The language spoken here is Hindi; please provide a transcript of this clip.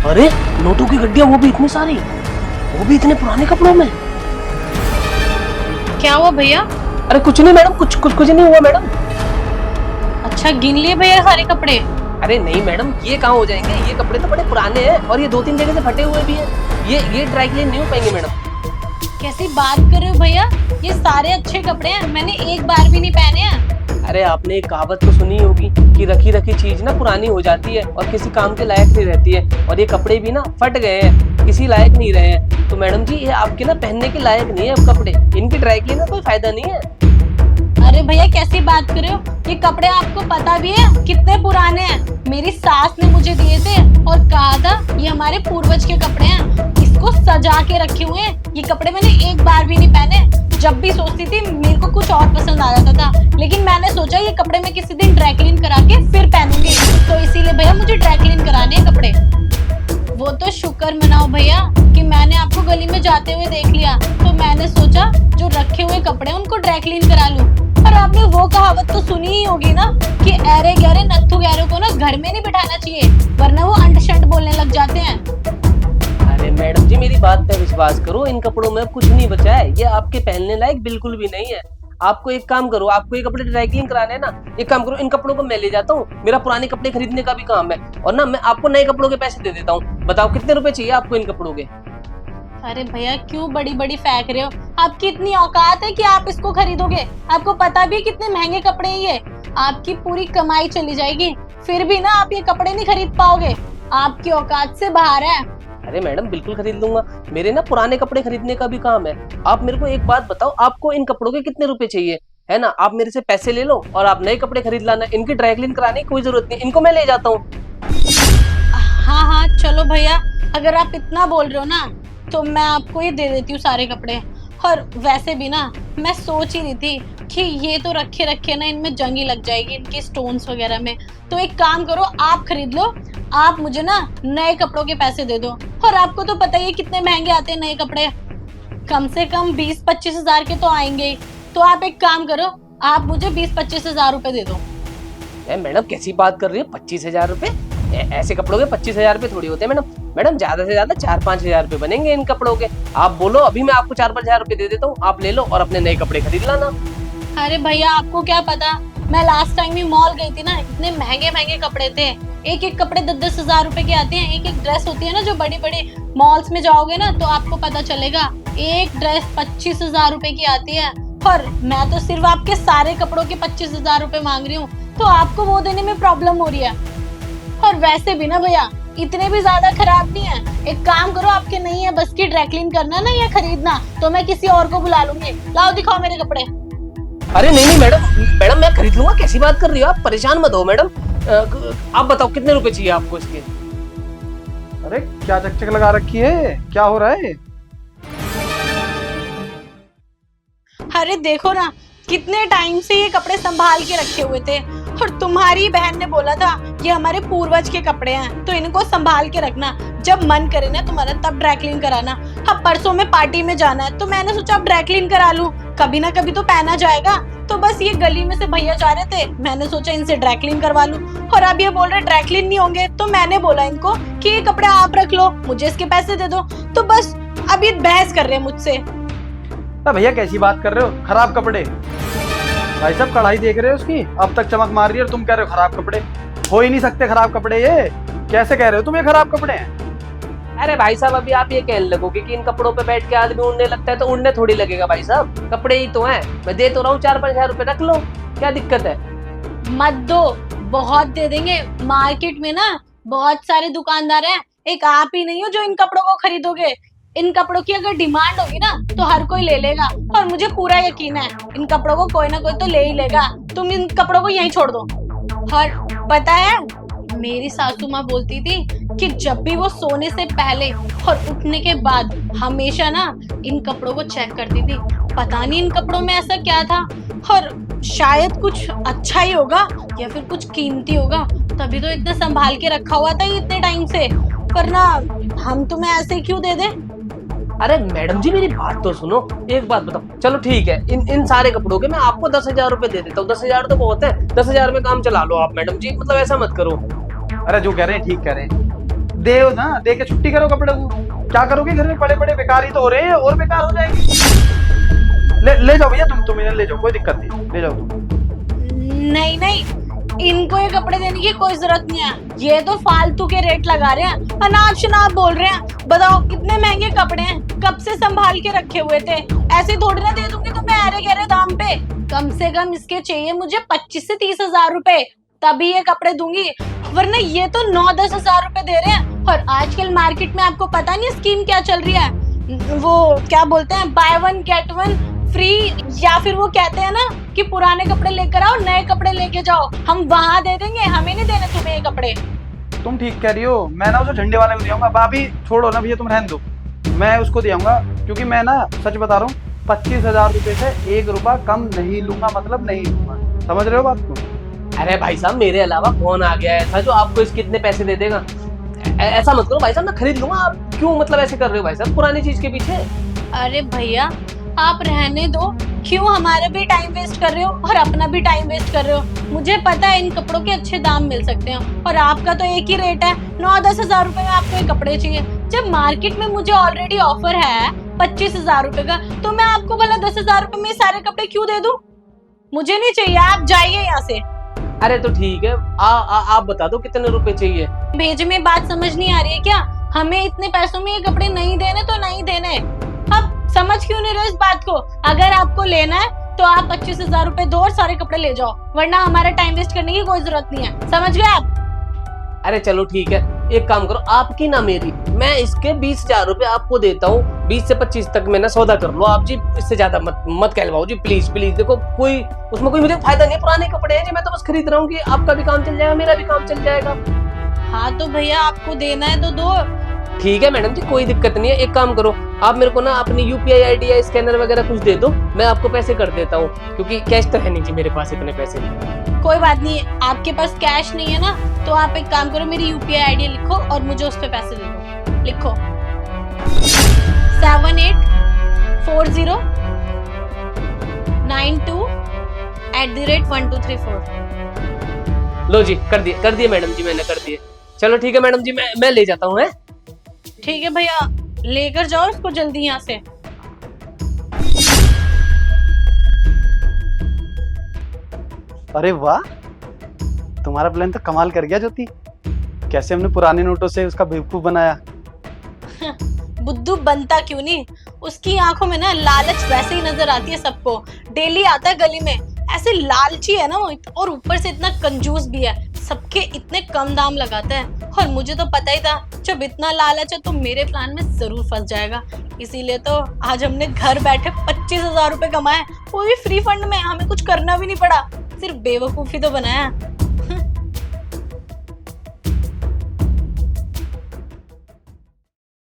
अरे नोटों की गड्डियां, वो भी इतनी सारी, वो भी इतने पुराने कपड़ों में। क्या हुआ भैया? अरे कुछ नहीं मैडम, कुछ नहीं हुआ मैडम। अच्छा गिन लिए भैया सारे कपड़े? अरे नहीं मैडम, ये कहाँ हो जाएंगे, ये कपड़े तो बड़े पुराने हैं और ये 2-3 जगह से फटे हुए भी हैं। ये ड्राई क्लीन नहीं हो पाएंगे मैडम। कैसी बात कर रहे हो भैया? ये सारे अच्छे कपड़े हैं, मैंने एक बार भी नहीं पहने हैं। अरे आपने एक कहावत तो सुनी होगी कि रखी रखी चीज ना पुरानी हो जाती है और किसी काम के लायक नहीं रहती है। और ये कपड़े भी ना फट गए हैं, किसी लायक नहीं रहे हैं। तो मैडम जी ये आपके ना पहनने के लायक नहीं है अब कपड़े, इनकी ड्राई क्लीन का कोई फायदा नहीं है। अरे भैया कैसी बात कर रहे हो? ये कपड़े आपको पता भी है कितने पुराने हैं? मेरी सास ने मुझे दिए थे और कहा था ये हमारे पूर्वज के कपड़े हैं, इसको सजा के रखे हुए हैं। ये कपड़े मैंने एक बार भी नहीं पहने। जब भी सोचती थी मेरे को कुछ और पसंद आ जाता था, लेकिन मैंने सोचा ये कपड़े मैं किसी दिन ड्राई क्लीन करा के फिर पहनूंगी। तो इसीलिए भैया मुझे ड्राई क्लीन कराने हैं कपड़े। वो तो शुक्र मनाओ भैया कि मैंने आपको गली में जाते हुए देख लिया, तो मैंने सोचा जो रखे हुए कपड़े उनको ड्राई क्लीन करा लूं। पर आपने वो कहावत तो सुनी ही होगी ना कि ऐरे गहरे नत्थु गहरों को ना घर में नहीं बिठाना चाहिए, वरना वो अंट शंट बोलने लग जाते हैं। अरे मैडम जी मेरी बात पे विश्वास करो, इन कपड़ों में अब कुछ नहीं बचा है, ये आपके पहनने लायक बिल्कुल भी नहीं है। आपको एक काम करो, आपको ये कपड़े ड्राई क्लीन कराने हैं ना, एक काम करो, इन कपड़ों को मैं ले जाता हूँ, मेरा पुराने कपड़े खरीदने का भी काम है और ना मैं आपको नए कपड़ों के पैसे दे देता हूँ। बताओ कितने रुपए चाहिए आपको इन कपड़ों के? अरे भैया क्यों बड़ी बड़ी फेंक रहे हो? आपकी इतनी औकात है कि आप इसको खरीदोगे? आपको पता भी है कितने महंगे कपड़े हैं ये, आपकी पूरी कमाई चली जाएगी, फिर भी ना आप ये कपड़े नहीं खरीद पाओगे, आपकी औकात से बाहर है। अरे मैडम बिल्कुल खरीद लूंगा, मेरे ना पुराने कपड़े खरीदने का भी काम है। आप मेरे को एक बात बताओ, आपको इन कपड़ों के कितने रुपए चाहिए, है ना? आप मेरे से पैसे ले लो और आप नए कपड़े खरीद लाना, इनकी ड्राई क्लीन कराने की कोई जरूरत नहीं, इनको मैं ले जाता हूँ। हाँ हाँ चलो भैया, अगर आप इतना बोल रहे हो ना तो मैं आपको ये दे देती हूँ सारे कपड़े। और वैसे भी ना मैं सोच ही रही थी कि ये तो रखे रखे ना इनमें जंग ही लग जाएगी, इनके स्टोन्स वगैरह में। तो एक काम करो, आप खरीद लो, आप मुझे ना नए कपड़ों के पैसे दे दो। और आपको तो पता ही है कितने महंगे आते हैं नए कपड़े, कम से कम 20-25 हजार के तो आएंगे ही। तो आप एक काम करो, आप मुझे 20-25 हजार रुपए दे दो। मैडम कैसी बात कर रही है, 25,000 रुपए? ऐसे कपड़ों के 25,000 रुपए थोड़ी होते हैं मैडम। मैडम ज्यादा से ज्यादा 4-5 हजार रुपए बनेंगे इन कपड़ों के। आप बोलो, अभी मैं आपको 4-5 हजार रुपए दे देता हूँ, आप ले लो और अपने नए कपड़े खरीद लाना। अरे भैया आपको क्या पता, मैं लास्ट टाइम भी मॉल गई थी ना, इतने महंगे महंगे कपड़े थे। एक एक कपड़े 10-10 हजार रुपए के आते हैं। एक एक ड्रेस होती है ना, जो बड़ी बड़ी मॉल्स में जाओगे ना तो आपको पता चलेगा, एक ड्रेस 25 हजार रुपए की आती है। और मैं तो सिर्फ आपके सारे कपड़ों के 25 हजार रुपए मांग रही हूँ, तो आपको वो देने में प्रॉब्लम हो रही है। और वैसे भी ना भैया इतने भी ज्यादा खराब नहीं है। एक काम करो, आपके नहीं है बस की ड्राई क्लीन करना ना या खरीदना, तो मैं किसी और को बुला लूंगी। लाओ दिखाओ मेरे कपड़े। अरे नहीं मैडम मैं खरीद लूंगा, कैसी बात कर रही हो आप? परेशान मत हो मैडम। आप बताओ कितने रुपए चाहिए आपको इसके? अरे क्या चकचक लगा रखी है, क्या हो रहा है? अरे देखो ना, कितने टाइम से ये कपड़े संभाल के रखे हुए थे और तुम्हारी बहन ने बोला था ये हमारे पूर्वज के कपड़े हैं, तो इनको संभाल के रखना, जब मन करे ना तुम्हारा तब ड्राई क्लीन कराना। अब परसों में पार्टी में जाना है, तो मैंने सोचा अब ड्राई क्लीन करा लूं, कभी ना कभी तो पहना जाएगा। तो बस ये गली में से भैया जा रहे थे, मैंने सोचा इनसे ड्राई क्लीन करवा लूं। और अब ये बोल रहे ड्राई क्लीन नहीं होंगे, तो मैंने बोला इनको कि ये कपड़े आप रख लो, मुझे इसके पैसे दे दो। तो बस अब ये बहस कर रहे हैं मुझसे। भैया कैसी बात कर रहे हो, खराब कपड़े? भाई साहब कढ़ाई देख रहे हो उसकी, अब तक चमक मार रही है और तुम कह रहे हो खराब कपड़े? हो ही नहीं सकते खराब कपड़े, ये कैसे कह रहे हो तुम ये खराब कपड़े हैं? अरे भाई साहब अभी आप ये कहने लगोगे कि इन कपड़ों पे बैठ के आदमी उड़ने लगता है, तो उड़ने थोड़ी लगेगा भाई साहब, कपड़े ही तो हैं। मैं दे तो रहा हूँ 4-5 हजार रुपए, रख लो, क्या दिक्कत है? मत दो, बहुत दे देंगे। मार्केट में ना बहुत सारे दुकानदार हैं, एक आप ही नहीं हो जो इन कपड़ों को खरीदोगे। इन कपड़ों की अगर डिमांड होगी ना तो हर कोई ले लेगा, और मुझे पूरा यकीन है इन कपड़ों को कोई ना कोई तो ले ही लेगा। तुम इन कपड़ों को यहीं छोड़ दो। और पता है मेरी सासू माँ बोलती थी कि जब भी वो सोने से पहले और उठने के बाद हमेशा ना इन कपड़ों को चेक करती थी। पता नहीं इन कपड़ों में ऐसा क्या था, और शायद कुछ अच्छा ही होगा या फिर कुछ कीमती होगा, तभी तो इतना संभाल के रखा हुआ था इतने टाइम से। वरना हम तुम्हें ऐसे क्यों दे दे? अरे मैडम जी मेरी बात तो सुनो, एक बात बताओ, चलो ठीक है, इन सारे कपड़ों के मैं आपको 10,000 रुपए दे देता हूँ। 10,000 तो बहुत है, 10,000 में काम चला लो आप मैडम जी, मतलब ऐसा मत करो। अरे जो कह रहे हैं ठीक कह रहे हैं, दे ना, दे के छुट्टी करो कपड़े को। क्या करोगे घर में पड़े पड़े, बेकार ही तो हो रहे हैं और बेकार हो जाएंगे। ले जाओ भैया, तुम इन्हें ले जाओ, कोई दिक्कत नहीं, ले जाओ तुम। नहीं नहीं, इनको ये कपड़े देने की कोई जरूरत नहीं है। ये तो फालतू के रेट लगा रहे हैं, अनाप शनाप बोल रहे हैं। बताओ कितने महंगे कपड़े हैं, कब से संभाल के रखे हुए थे। ऐसे थोड़ी ना दे दूंगी तुम्हें अरे गहरे दाम पे। कम से कम इसके चाहिए मुझे 25 से 30 हजार रुपए, तभी ये कपड़े दूंगी, वरना ये तो 9-10 हजार रुपए दे रहे हैं। और आजकल मार्केट में आपको पता नहीं स्कीम क्या चल रही है, वो क्या बोलते हैं, by one get one free, या फिर वो कहते हैं ना कि पुराने कपड़े लेकर आओ नए कपड़े लेके जाओ, हम वहां दे देंगे, हमें नहीं देने तुम्हें ये कपड़े। तुम ठीक कह रही हो, मैं ना उसे झंडे वाले को दियाऊंगा। भाभी छोड़ो ना भैया, तुम रहने दो, मैं उसको दियाऊंगा। क्योंकि मैं ना सच बता रहा हूँ, 25,000 रुपए से 1 रुपया कम नहीं लूंगा, मतलब नहीं लूंगा। समझ रहे हो बात को? अरे भाई साहब, मेरे अलावा कौन आ गया ऐसा जो आपको इसके इतने पैसे दे देगा? ऐसा मत करो भाई साहब, मैं खरीद लूंगा। आप क्यों मतलब ऐसे कर रहे हो भाई साहब पुरानी चीज के पीछे? अरे भैया आप रहने दो, क्यों हमारा भी टाइम वेस्ट कर रहे हो और अपना भी टाइम वेस्ट कर रहे हो। मुझे पता है इन कपड़ों के अच्छे दाम मिल सकते हैं, और आपका तो एक ही रेट है, 9-10 हजार रुपए में आपको ये कपड़े चाहिए। जब मार्केट में मुझे ऑलरेडी ऑफर है 25,000 रुपए का, तो मैं आपको भला 10,000 रुपए में सारे कपड़े क्यों दे दूं? मुझे नहीं चाहिए, आप जाइए यहाँ से। अरे तो ठीक है, आप बता दो कितने रुपए चाहिए। भेज में बात समझ नहीं आ रही है क्या? हमें इतने पैसों में ये कपड़े नहीं देने तो नहीं देने। अब समझ क्यों नहीं रहे इस बात को? अगर आपको लेना है तो आप 25,000 रुपए दो और सारे कपड़े ले जाओ, वरना हमारा टाइम वेस्ट करने की कोई जरूरत नहीं है। समझ गए आप? अरे चलो ठीक है, एक काम करो, आपकी ना मेरी, मैं इसके 20,000 रुपए आपको देता हूँ। 20 से 25 तक में ना सौदा कर लो आप जी, इससे ज्यादा मत कहलवाओ जी, प्लीज प्लीज। देखो कोई उसमें कोई मुझे फायदा नहीं है, पुराने कपड़े हैं जी, मैं तो बस खरीद रहा हूँ कि आपका भी काम चल जाएगा, मेरा भी काम चल जाएगा। हाँ तो भैया आपको देना है तो दो। ठीक है मैडम जी, कोई दिक्कत नहीं है। एक काम करो, आप मेरे को ना अपनी UPI ID या स्कैनर वगैरह कुछ दे दो, मैं आपको पैसे कर देता हूँ, क्योंकि कैश तो है नहीं जी मेरे पास इतने पैसे। कोई बात नहीं, आपके पास कैश नहीं है ना, तो आप एक काम करो, मेरी UPI ID लिखो और मुझे उस पे पैसे दे दो। लिखो 784092@1234। लो जी, कर दिए मैडम जी, मैंने कर दिए। चलो ठीक है मैडम जी, मैं ले जाता हूँ। ठीक है भैया, लेकर जाओ इसको जल्दी यहाँ से। अरे वाह, तुम्हारा प्लान तो कमाल कर गया ज्योति। कैसे हमने पुराने नोटों से उसका बेवकूफ बनाया। बुद्धू बनता क्यों नहीं, उसकी आंखों में ना लालच वैसे ही नजर आती है सबको। डेली आता है गली में, ऐसे लालची है ना वो, और ऊपर से इतना कंजूस भी है, सबके इतने कम दाम लगाता है। और मुझे तो पता ही था जब इतना लालच है तो मेरे प्लान में जरूर फंस जाएगा, इसीलिए तो आज हमने घर बैठे 25,000 रुपए कमाए, वो भी फ्री फंड में। हमें कुछ करना भी नहीं पड़ा, सिर्फ बेवकूफी तो बनाया।